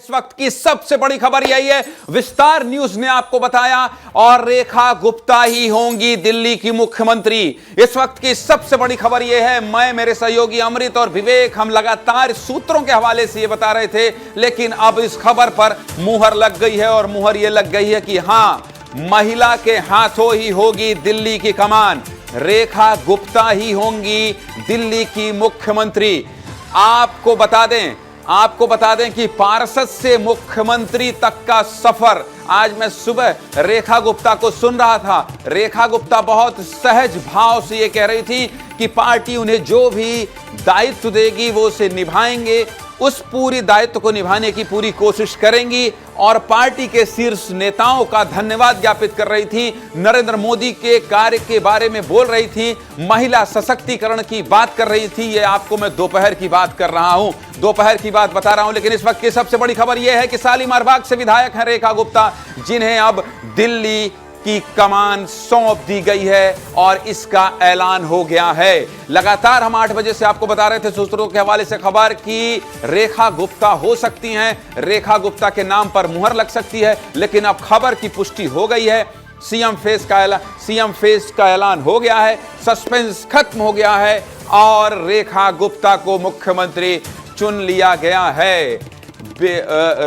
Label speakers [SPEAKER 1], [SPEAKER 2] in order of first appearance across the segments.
[SPEAKER 1] इस वक्त की सबसे बड़ी खबर यही है, विस्तार न्यूज ने आपको बताया, और रेखा गुप्ता ही होंगी दिल्ली की मुख्यमंत्री। इस वक्त की सबसे बड़ी खबर यह है, मैं, मेरे सहयोगी अमृत और विवेक, हम लगातार सूत्रों के हवाले से यह बता रहे थे, लेकिन अब इस खबर पर मुहर लग गई है, और मुहर यह लग गई है कि हां, महिला के हाथों ही होगी दिल्ली की कमान, रेखा गुप्ता ही होंगी दिल्ली की मुख्यमंत्री। आपको बता दें कि पार्षद से मुख्यमंत्री तक का सफर, आज मैं सुबह रेखा गुप्ता को सुन रहा था। रेखा गुप्ता बहुत सहज भाव से ये कह रही थी कि पार्टी उन्हें जो भी दायित्व देगी वो उसे निभाएंगे, उस पूरी दायित्व को निभाने की पूरी कोशिश करेंगी, और पार्टी के शीर्ष नेताओं का धन्यवाद ज्ञापित कर रही थी, नरेंद्र मोदी के कार्य के बारे में बोल रही थी, महिला सशक्तिकरण की बात कर रही थी। ये आपको मैं दोपहर की बात कर रहा हूं, दोपहर की बात बता रहा हूं। लेकिन इस वक्त की सबसे बड़ी खबर यह है कि शालीमार बाग से विधायक हैं रेखा गुप्ता, जिन्हें अब दिल्ली की कमान सौंप दी गई है, और इसका ऐलान हो गया है। लगातार हम 8 बजे से आपको बता रहे थे सूत्रों के हवाले से खबर कि रेखा गुप्ता हो सकती हैं, रेखा गुप्ता के नाम पर मुहर लग सकती है, लेकिन अब खबर की पुष्टि हो गई है। सीएम फेस का ऐलान हो गया है, सस्पेंस खत्म हो गया है, और रेखा गुप्ता को मुख्यमंत्री चुन लिया गया है।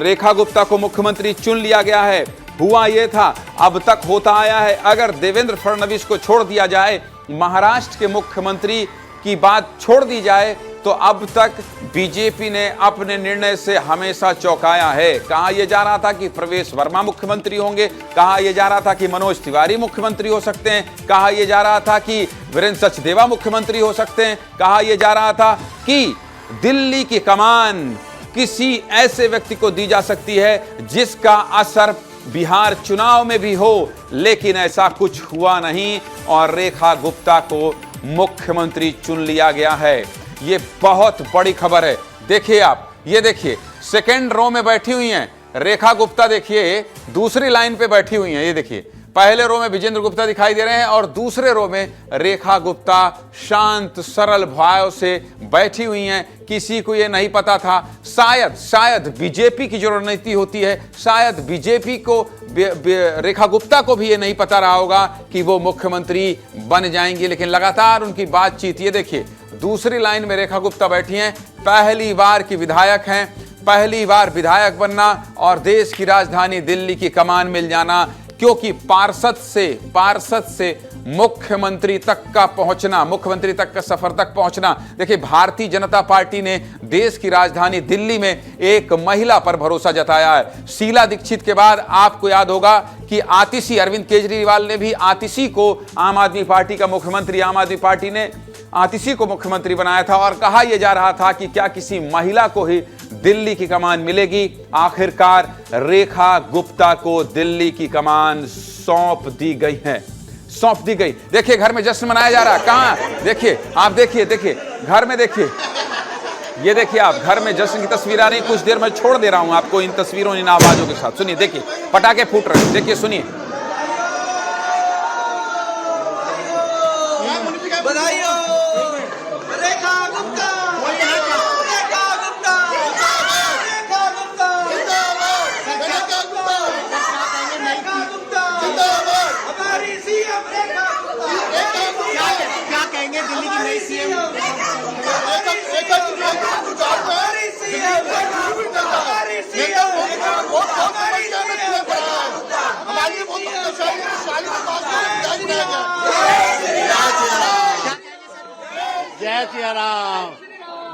[SPEAKER 1] रेखा गुप्ता को मुख्यमंत्री चुन लिया गया है। हुआ यह था, अब तक होता आया है, अगर देवेंद्र फडणवीस को छोड़ दिया जाए, महाराष्ट्र के मुख्यमंत्री की बात छोड़ दी जाए, तो अब तक बीजेपी ने अपने निर्णय से हमेशा चौंकाया है। कहा यह जा रहा था कि प्रवेश वर्मा मुख्यमंत्री होंगे, कहा यह जा रहा था कि मनोज तिवारी मुख्यमंत्री हो सकते हैं, कहा यह जा रहा था कि वीरेंद्र सचदेवा मुख्यमंत्री हो सकते हैं, कहा यह जा रहा था कि दिल्ली की कमान किसी ऐसे व्यक्ति को दी जा सकती है जिसका असर बिहार चुनाव में भी हो, लेकिन ऐसा कुछ हुआ नहीं, और रेखा गुप्ता को मुख्यमंत्री चुन लिया गया है। ये बहुत बड़ी खबर है। देखिए आप, ये देखिए, सेकेंड रो में बैठी हुई हैं रेखा गुप्ता, देखिए दूसरी लाइन पे बैठी हुई हैं। ये देखिए, पहले रो में विजेंद्र गुप्ता दिखाई दे रहे हैं, और दूसरे रो में रेखा गुप्ता शांत सरल भाव से बैठी हुई हैं। किसी को ये नहीं पता था, शायद बीजेपी की जो रणनीति होती है, शायद बीजेपी को, रेखा गुप्ता को भी ये नहीं पता रहा होगा कि वो मुख्यमंत्री बन जाएंगी, लेकिन लगातार उनकी बातचीत, ये देखिए दूसरी लाइन में रेखा गुप्ता बैठी हैं, पहली बार की विधायक हैं, पहली बार विधायक बनना और देश की राजधानी दिल्ली की कमान मिल जाना, क्योंकि पार्षद से मुख्यमंत्री तक का पहुंचना, मुख्यमंत्री तक का सफर तक पहुंचना। देखिए, भारतीय जनता पार्टी ने देश की राजधानी दिल्ली में एक महिला पर भरोसा जताया है। शीला दीक्षित के बाद आपको याद होगा कि आतिशी, अरविंद केजरीवाल ने भी आतिशी को आम आदमी पार्टी का मुख्यमंत्री, आम आदमी पार्टी ने आतिशी को मुख्यमंत्री बनाया था, और कहा यह जा रहा था कि क्या किसी महिला को ही दिल्ली की कमान मिलेगी। आखिरकार रेखा गुप्ता को दिल्ली की कमान सौंप दी गई है, सौंप दी गई। देखिए, घर में जश्न मनाया जा रहा है। कहां? देखिए, आप देखिए घर में, देखिए, ये देखिए आप, घर में जश्न की तस्वीर आ रही। कुछ देर में छोड़ दे रहा हूं आपको इन तस्वीरों, इन आवाजों के साथ। सुनिए, देखिए पटाखे फूट रहे हैं, देखिए, सुनिए।
[SPEAKER 2] जय सिया राम,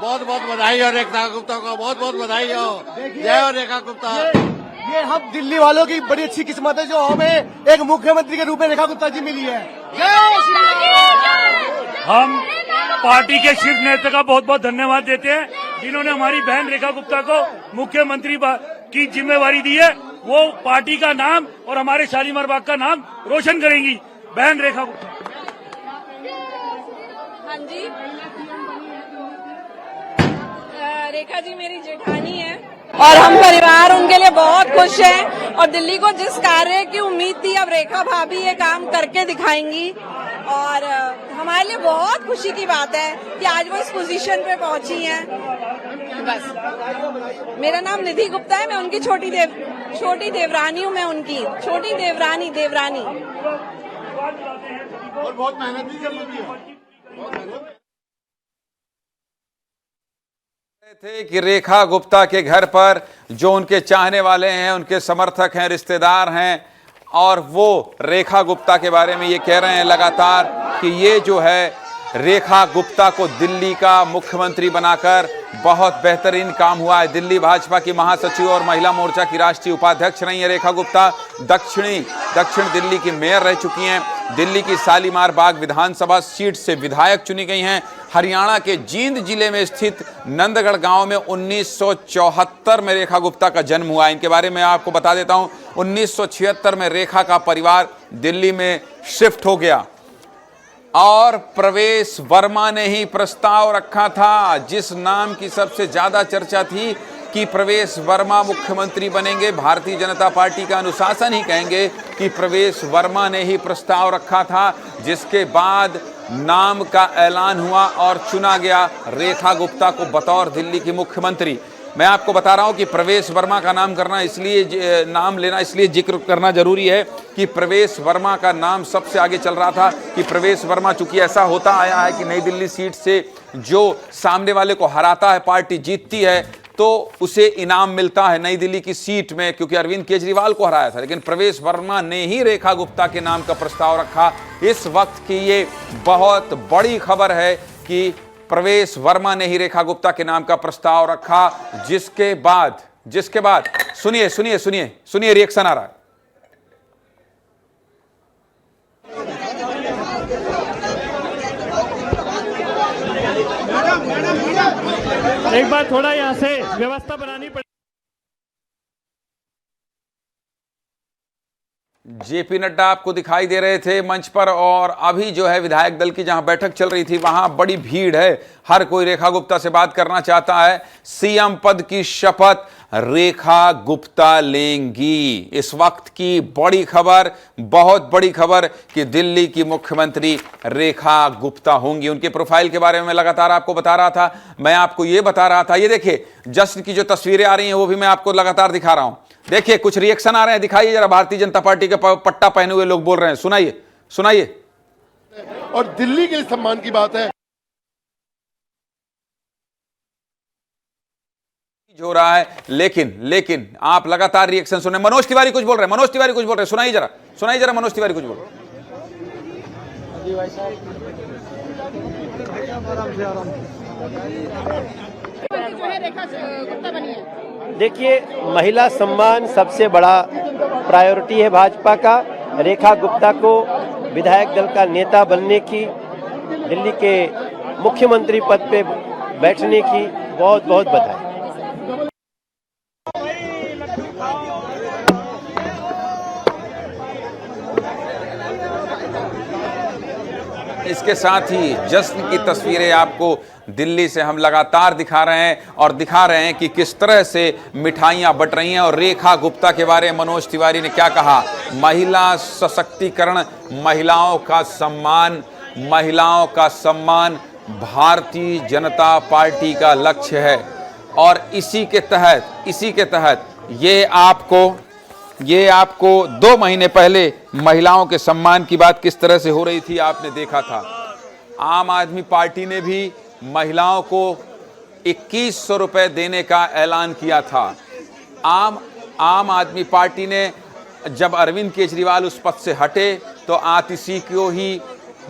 [SPEAKER 2] बहुत बहुत बधाई हो रेखा गुप्ता को, बहुत बहुत बधाई हो। जय हो रेखा गुप्ता।
[SPEAKER 3] ये हम दिल्ली वालों की बड़ी अच्छी किस्मत है जो हमें एक मुख्यमंत्री के रूप में रेखा गुप्ता जी मिली है।
[SPEAKER 4] हम पार्टी के शीर्ष नेता का बहुत बहुत धन्यवाद देते हैं, जिन्होंने हमारी बहन रेखा गुप्ता को मुख्यमंत्री की जिम्मेवारी दी है। वो पार्टी का नाम और हमारे शालीमार बाग का नाम रोशन करेंगी, बहन रेखा गुप्ता।
[SPEAKER 5] हाँ जी, रेखा जी मेरी जेठानी है, और हम परिवार उनके लिए बहुत खुश हैं, और दिल्ली को जिस कार्य की उम्मीद थी, अब रेखा भाभी ये काम करके दिखाएंगी, और हमारे लिए बहुत खुशी की बात है कि आज वो इस पोजीशन पे पहुंची हैं। बस। मेरा नाम निधि गुप्ता है, मैं उनकी छोटी देवरानी हूँ, मैं उनकी छोटी देवरानी।
[SPEAKER 3] और बहुत मेहनत भी कर लेती है।
[SPEAKER 1] थे कि रेखा गुप्ता के घर पर जो उनके चाहने वाले हैं, उनके समर्थक हैं, रिश्तेदार हैं, और वो रेखा गुप्ता के बारे में ये कह रहे हैं लगातार कि ये जो है रेखा गुप्ता को दिल्ली का मुख्यमंत्री बनाकर बहुत बेहतरीन काम हुआ है। दिल्ली भाजपा की महासचिव और महिला मोर्चा की राष्ट्रीय उपाध्यक्ष रही हैं रेखा गुप्ता। दक्षिण दिल्ली की मेयर रह चुकी हैं। दिल्ली की शालीमार बाग विधानसभा सीट से विधायक चुनी गई हैं। हरियाणा के जींद जिले में स्थित नंदगढ़ गांव में 1974 में रेखा गुप्ता का जन्म हुआ। इनके बारे में आपको बता देता हूं, 1976 में रेखा का परिवार दिल्ली में शिफ्ट हो गया और प्रवेश वर्मा ने ही प्रस्ताव रखा था, जिस नाम की सबसे ज्यादा चर्चा थी कि प्रवेश वर्मा मुख्यमंत्री बनेंगे। भारतीय जनता पार्टी का अनुशासन ही कहेंगे कि प्रवेश वर्मा ने ही प्रस्ताव रखा था, जिसके बाद नाम का ऐलान हुआ और चुना गया रेखा गुप्ता को बतौर दिल्ली की मुख्यमंत्री। मैं आपको बता रहा हूं कि प्रवेश वर्मा का नाम लेना इसलिए जिक्र करना जरूरी है कि प्रवेश वर्मा का नाम सबसे आगे चल रहा था कि प्रवेश वर्मा, चूंकि ऐसा होता आया है कि नई दिल्ली सीट से जो सामने वाले को हराता है, पार्टी जीतती है, तो उसे इनाम मिलता है नई दिल्ली की सीट में, क्योंकि अरविंद केजरीवाल को हराया था। लेकिन प्रवेश वर्मा ने ही रेखा गुप्ता के नाम का प्रस्ताव रखा। इस वक्त की ये बहुत बड़ी खबर है कि प्रवेश वर्मा ने ही रेखा गुप्ता के नाम का प्रस्ताव रखा, जिसके बाद सुनिए रिएक्शन आ रहा है।
[SPEAKER 6] एक बार थोड़ा यहाँ से व्यवस्था बनानी पड़ेगी।
[SPEAKER 1] जेपी नड्डा आपको दिखाई दे रहे थे मंच पर, और अभी जो है विधायक दल की जहां बैठक चल रही थी वहां बड़ी भीड़ है। हर कोई रेखा गुप्ता से बात करना चाहता है। सीएम पद की शपथ रेखा गुप्ता लेंगी। इस वक्त की बड़ी खबर, बहुत बड़ी खबर कि दिल्ली की मुख्यमंत्री रेखा गुप्ता होंगी। उनके प्रोफाइल के बारे में मैं लगातार आपको बता रहा था। मैं आपको ये बता रहा था, ये देखिए जश्न की जो तस्वीरें आ रही हैं वो भी मैं आपको लगातार दिखा रहा हूं। देखिए कुछ रिएक्शन आ रहे हैं, दिखाइए जरा। भारतीय जनता पार्टी के पट्टा पहने हुए लोग बोल रहे हैं, सुनाइए।
[SPEAKER 3] और दिल्ली के लिए सम्मान की बात है
[SPEAKER 1] हो रहा है, लेकिन आप लगातार रिएक्शन सुने। मनोज तिवारी कुछ बोल रहे हैं, सुनाइए जरा मनोज तिवारी कुछ बोल रहे हैं।
[SPEAKER 7] देखिए, महिला सम्मान सबसे बड़ा प्रायोरिटी है भाजपा का। रेखा गुप्ता को विधायक दल का नेता बनने की, दिल्ली के मुख्यमंत्री पद पे बैठने की बहुत बहुत बधाई।
[SPEAKER 1] इसके साथ ही जश्न की तस्वीरें आपको दिल्ली से हम लगातार दिखा रहे हैं कि किस तरह से मिठाइयां बट रही हैं। और रेखा गुप्ता के बारे में मनोज तिवारी ने क्या कहा, महिला सशक्तिकरण, महिलाओं का सम्मान भारतीय जनता पार्टी का लक्ष्य है। और इसी के तहत ये आपको 2 महीने पहले महिलाओं के सम्मान की बात किस तरह से हो रही थी आपने देखा था। आम आदमी पार्टी ने भी महिलाओं को 2100 रुपए देने का ऐलान किया था। आम आदमी पार्टी ने जब अरविंद केजरीवाल उस पद से हटे तो आतिशी को ही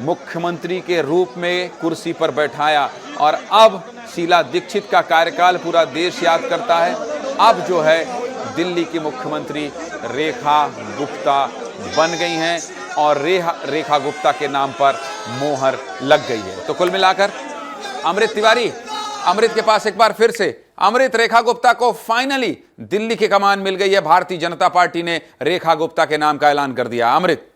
[SPEAKER 1] मुख्यमंत्री के रूप में कुर्सी पर बैठाया। और अब शीला दीक्षित का कार्यकाल पूरा देश याद करता है। अब जो है दिल्ली की मुख्यमंत्री रेखा गुप्ता बन गई हैं और रेखा गुप्ता के नाम पर मोहर लग गई है। तो कुल मिलाकर अमृत के पास एक बार फिर से रेखा गुप्ता को फाइनली दिल्ली की कमान मिल गई है। भारतीय जनता पार्टी ने रेखा गुप्ता के नाम का ऐलान कर दिया। अमृत,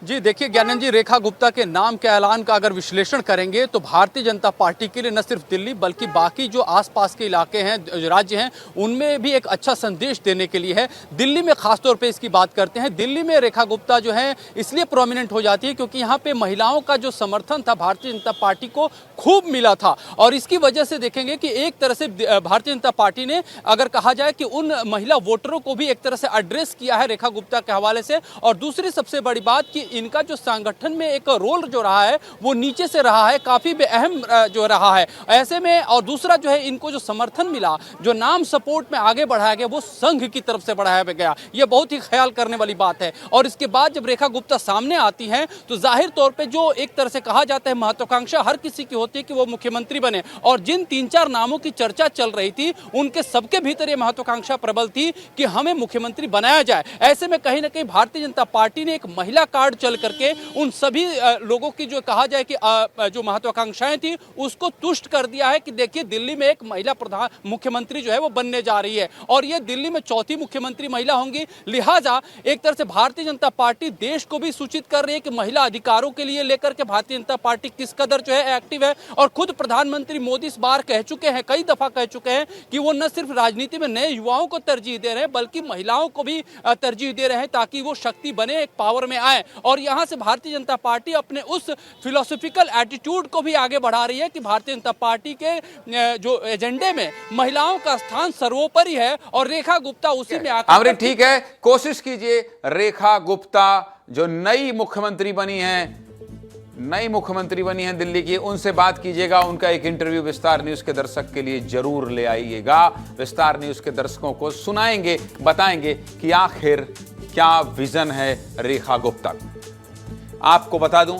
[SPEAKER 8] जी देखिए ज्ञानंद जी, रेखा गुप्ता के नाम के ऐलान का अगर विश्लेषण करेंगे तो भारतीय जनता पार्टी के लिए न सिर्फ दिल्ली बल्कि बाकी जो आसपास के इलाके हैं, राज्य हैं, उनमें भी एक अच्छा संदेश देने के लिए है। दिल्ली में खासतौर पे इसकी बात करते हैं। दिल्ली में रेखा गुप्ता जो है इसलिए प्रोमिनेंट हो जाती है क्योंकि यहाँ पे महिलाओं का जो समर्थन था भारतीय जनता पार्टी को खूब मिला था, और इसकी वजह से देखेंगे कि एक तरह से भारतीय जनता पार्टी ने अगर कहा जाए कि उन महिला वोटरों को भी एक तरह से एड्रेस किया है रेखा गुप्ता के हवाले से। और दूसरी सबसे बड़ी बात कि इनका जो संगठन में एक रोल जो रहा है वो नीचे से रहा है, काफी अहम जो रहा है ऐसे में। और दूसरा जो है इनको जो समर्थन मिला, जो नाम सपोर्ट में आगे बढ़ाया गया वो संघ की तरफ से बढ़ाया गया, ये बहुत ही ख्याल करने वाली बात है। और इसके बाद जब रेखा गुप्ता सामने आती हैं तो जाहिर तौर पे जो एक तरह से कहा जाता है महत्वाकांक्षा हर किसी की होती है कि वो मुख्यमंत्री बने, और जिन 3-4 नामों की चर्चा चल रही थी उनके सबके भीतर ये महत्वाकांक्षा प्रबल थी कि हमें मुख्यमंत्री बनाया जाए। ऐसे में कहीं ना कहीं भारतीय जनता पार्टी ने एक महिला कार्ड चल करके उन सभी लोगों की जो कहा जाए कि जो महत्वाकांक्षाएं थी उसको तुष्ट कर दिया है कि देखिए दिल्ली में एक महिला प्रधान मुख्यमंत्री जो है वो बनने जा रही है, और ये दिल्ली में चौथी मुख्यमंत्री महिला होंगी। लिहाजा एक तरह से भारतीय जनता पार्टी देश को भी सूचित कर रही है कि महिला अधिकारों के लिए लेकर के भारतीय जनता पार्टी किस कदर जो है एक्टिव है। और खुद प्रधानमंत्री मोदी इस बार कह चुके हैं, कई दफा कह चुके हैं कि वो न सिर्फ राजनीति में नए युवाओं को तरजीह दे रहे हैं बल्कि महिलाओं को भी तरजीह दे रहे हैं ताकि वो शक्ति बने, एक पावर में आए। और यहाँ से भारतीय जनता पार्टी अपने उस फिलोसॉफिकल एटीट्यूड को भी आगे बढ़ा रही है कि भारतीय जनता पार्टी के जो एजेंडे में महिलाओं का स्थान सर्वोपरि है, और रेखा गुप्ता उसी में आकर।
[SPEAKER 1] अमृत ठीक है, कोशिश कीजिए रेखा गुप्ता जो नई मुख्यमंत्री बनी है दिल्ली की, उनसे बात कीजिएगा। उनका एक इंटरव्यू विस्तार न्यूज के दर्शक के लिए जरूर ले आइएगा। विस्तार न्यूज के दर्शकों को सुनाएंगे, बताएंगे कि आखिर क्या विजन है रेखा गुप्ता। आपको बता दूं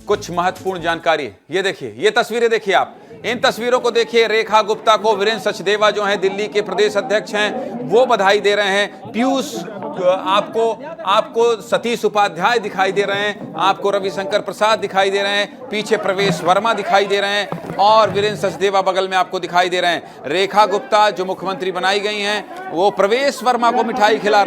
[SPEAKER 1] कुछ महत्वपूर्ण जानकारी। ये देखिए, ये तस्वीरें देखिए, आप इन तस्वीरों को देखिए। रेखा गुप्ता को वीरेंद्र सचदेवा जो हैं दिल्ली के प्रदेश अध्यक्ष हैं वो बधाई दे रहे हैं। पीयूष आपको सतीश उपाध्याय दिखाई दे रहे हैं, आपको रविशंकर प्रसाद दिखाई दे रहे हैं, पीछे प्रवेश वर्मा दिखाई दे रहे हैं, और वीरेंद्र सचदेवा बगल में आपको दिखाई दे रहे हैं। रेखा गुप्ता जो मुख्यमंत्री बनाई गई हैं वो प्रवेश वर्मा को मिठाई खिला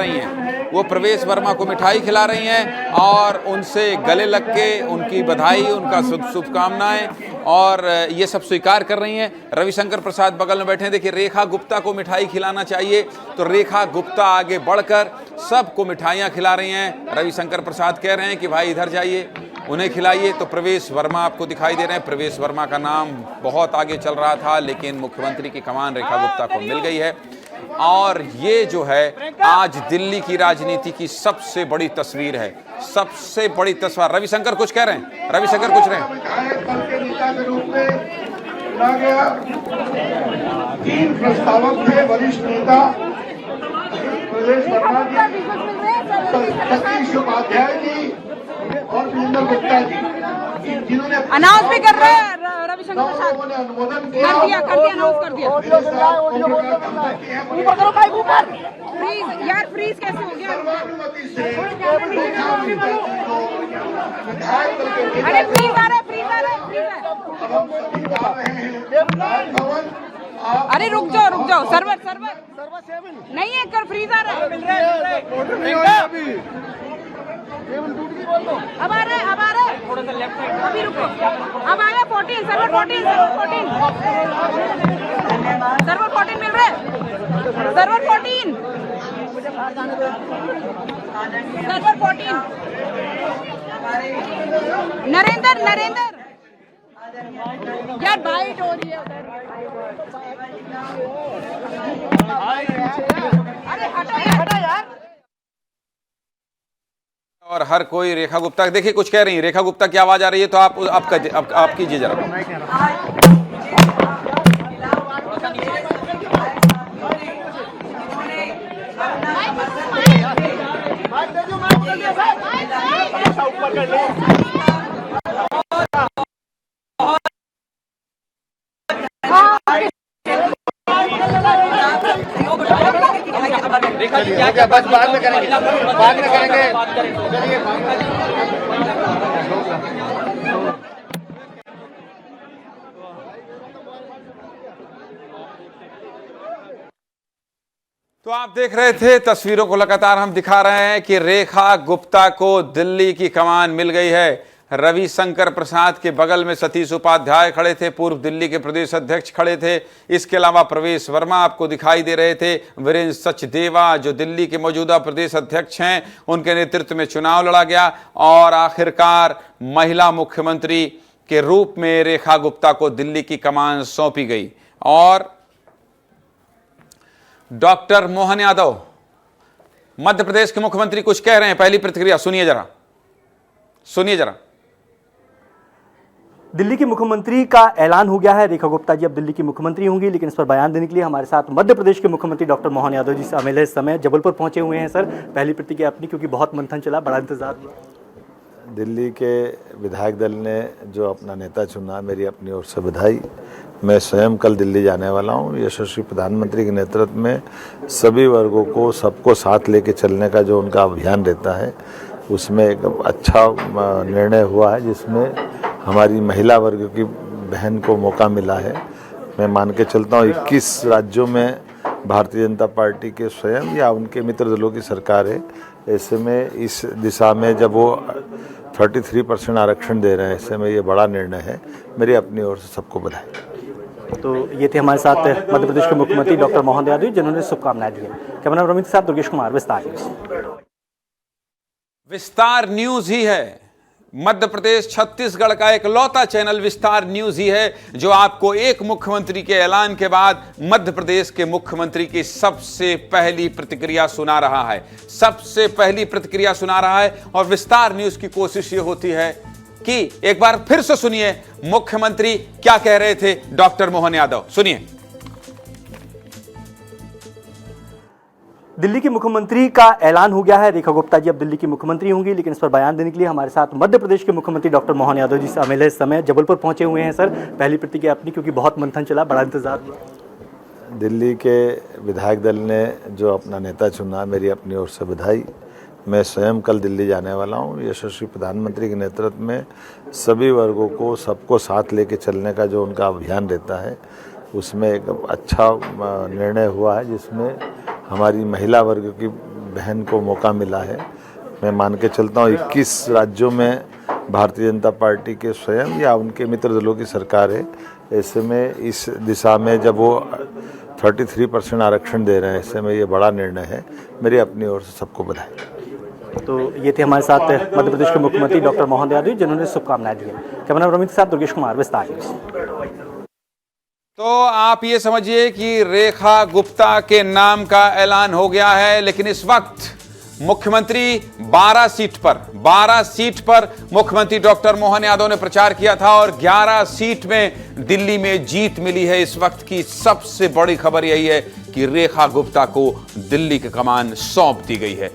[SPEAKER 1] रही हैं, और उनसे गले लग के उनकी बधाई, उनका शुभकामनाएं और ये सब स्वीकार कर रही हैं। रविशंकर प्रसाद बगल में बैठे हैं। देखिए, रेखा गुप्ता को मिठाई खिलाना चाहिए तो रेखा गुप्ता आगे बढ़कर सबको मिठाइयां खिला रही हैं। रविशंकर प्रसाद कह रहे हैं कि भाई इधर जाइए, उन्हें खिलाइए। तो प्रवेश वर्मा आपको दिखाई दे रहे हैं। प्रवेश वर्मा का नाम बहुत आगे चल रहा था, लेकिन मुख्यमंत्री की कमान रेखा गुप्ता को मिल गई है। और ये जो है आज दिल्ली की राजनीति की सबसे बड़ी तस्वीर है, सबसे बड़ी तस्वीर। रविशंकर कुछ कह रहे हैं, रविशंकर कुछ रहे हैं।
[SPEAKER 9] 3 प्रस्तावक थे, वरिष्ठ नेता प्रदेश वर्मा जी, सतीश उपाध्याय जी और वीरेंद्र गुप्ता जी, जिन्होंने
[SPEAKER 5] अनाउंस भी कर रहे हैं रविशंकर प्रसाद,
[SPEAKER 9] अनुमोदन
[SPEAKER 5] कर दिया अनाउंस कर दिया। फ्रीज यार, फ्रीज कैसे हो गया? अरे फ्रीज आ रहा है। अरे रुक जाओ सर्वर नहीं है, कर फ्रीज आ रहा है। अब आ रहा है थोड़ा सा लेफ्ट साइड, अभी रुको। अब आया 14 सर्वर 14 मिल रहा है। सर्वर 14 नरेंद्र यार बाइट हो रही है उधर। अरे हटो यार।
[SPEAKER 1] और हर कोई रेखा गुप्ता देखिए कुछ कह रही है। रेखा गुप्ता की आवाज आ रही है तो आप कीजिए जरा।
[SPEAKER 3] बस बाद में करेंगे।
[SPEAKER 1] तो आप देख रहे थे तस्वीरों को लगातार हम दिखा रहे हैं कि रेखा गुप्ता को दिल्ली की कमान मिल गई है। रविशंकर प्रसाद के बगल में सतीश उपाध्याय खड़े थे, पूर्व दिल्ली के प्रदेश अध्यक्ष खड़े थे। इसके अलावा प्रवेश वर्मा आपको दिखाई दे रहे थे। वीरेंद्र सचदेवा जो दिल्ली के मौजूदा प्रदेश अध्यक्ष हैं, उनके नेतृत्व में चुनाव लड़ा गया और आखिरकार महिला मुख्यमंत्री के रूप में रेखा गुप्ता को दिल्ली की कमान सौंपी गई। और डॉक्टर मोहन यादव मध्य प्रदेश के मुख्यमंत्री कुछ कह रहे हैं, पहली प्रतिक्रिया सुनिए जरा।
[SPEAKER 10] दिल्ली की मुख्यमंत्री का ऐलान हो गया है। रेखा गुप्ता जी अब दिल्ली की मुख्यमंत्री होंगी, लेकिन इस पर बयान देने के लिए हमारे साथ मध्य प्रदेश के मुख्यमंत्री डॉक्टर मोहन यादव जी शामिल है। इस समय जबलपुर पहुंचे हुए हैं। सर, पहली प्रतिक्रिया अपनी, क्योंकि बहुत मंथन चला, बड़ा इंतजार।
[SPEAKER 11] दिल्ली के विधायक दल ने जो अपना नेता चुना, मेरी अपनी ओर से बधाई। मैं स्वयं कल दिल्ली जाने वाला हूँ। यशस्वी प्रधानमंत्री के नेतृत्व में सभी वर्गों को, सबको साथ लेके चलने का जो उनका अभियान रहता है, उसमें एक अच्छा निर्णय हुआ है, जिसमें हमारी महिला वर्ग की बहन को मौका मिला है। मैं मान के चलता हूँ 21 राज्यों में भारतीय जनता पार्टी के स्वयं या उनके मित्र दलों की सरकार है। ऐसे में इस दिशा में जब वो 33% आरक्षण दे रहे हैं, ऐसे में ये बड़ा निर्णय है। मेरी अपनी ओर से सबको बधाई।
[SPEAKER 10] तो ये थे हमारे साथ मध्य प्रदेश के मुख्यमंत्री डॉक्टर मोहन यादव, जिन्होंने शुभकामनाएं दी हैं। कैमरा रमित के साथ दुर्गेश कुमार,
[SPEAKER 1] विस्तार न्यूज ही है। मध्य प्रदेश छत्तीसगढ़ का एक लौता चैनल विस्तार न्यूज ही है जो आपको एक मुख्यमंत्री के ऐलान के बाद मध्य प्रदेश के मुख्यमंत्री की सबसे पहली प्रतिक्रिया सुना रहा है। और विस्तार न्यूज की कोशिश ये होती है कि एक बार फिर से सुनिए मुख्यमंत्री क्या कह रहे थे डॉक्टर मोहन यादव। सुनिए।
[SPEAKER 10] दिल्ली की मुख्यमंत्री का ऐलान हो गया है। रेखा गुप्ता जी अब दिल्ली की मुख्यमंत्री होंगी, लेकिन इस पर बयान देने के लिए हमारे साथ मध्य प्रदेश के मुख्यमंत्री डॉक्टर मोहन यादव जी शामिल है। इस समय जबलपुर पहुंचे हुए हैं। सर, पहली प्रतिक्रिया अपनी, क्योंकि बहुत मंथन चला, बड़ा इंतजार।
[SPEAKER 11] दिल्ली के विधायक दल ने जो अपना नेता चुना, मेरी अपनी ओर से बधाई। मैं स्वयं कल दिल्ली जाने वाला हूँ। यशस्वी प्रधानमंत्री के नेतृत्व में सभी वर्गों को, सबको साथ लेके चलने का जो उनका अभियान रहता है, उसमें एक अच्छा निर्णय हुआ है, जिसमें हमारी महिला वर्ग की बहन को मौका मिला है। मैं मान के चलता हूँ 21 राज्यों में भारतीय जनता पार्टी के स्वयं या उनके मित्र दलों की सरकार है। ऐसे में इस दिशा में जब वो 33% आरक्षण दे रहे हैं, ऐसे में ये बड़ा निर्णय है। मेरी अपनी ओर से सबको बधाई।
[SPEAKER 10] तो ये थे हमारे साथ मध्य प्रदेश के मुख्यमंत्री डॉक्टर मोहन यादव, जिन्होंने शुभकामनाएं दी हैं। कैमरा रमित के साथ दुर्गेश कुमार, विस्तार न्यूज।
[SPEAKER 1] तो आप ये समझिए कि रेखा गुप्ता के नाम का ऐलान हो गया है, लेकिन इस वक्त मुख्यमंत्री 12 सीट पर मुख्यमंत्री डॉक्टर मोहन यादव ने प्रचार किया था और 11 सीट में दिल्ली में जीत मिली है। इस वक्त की सबसे बड़ी खबर यही है कि रेखा गुप्ता को दिल्ली की कमान सौंप दी गई है।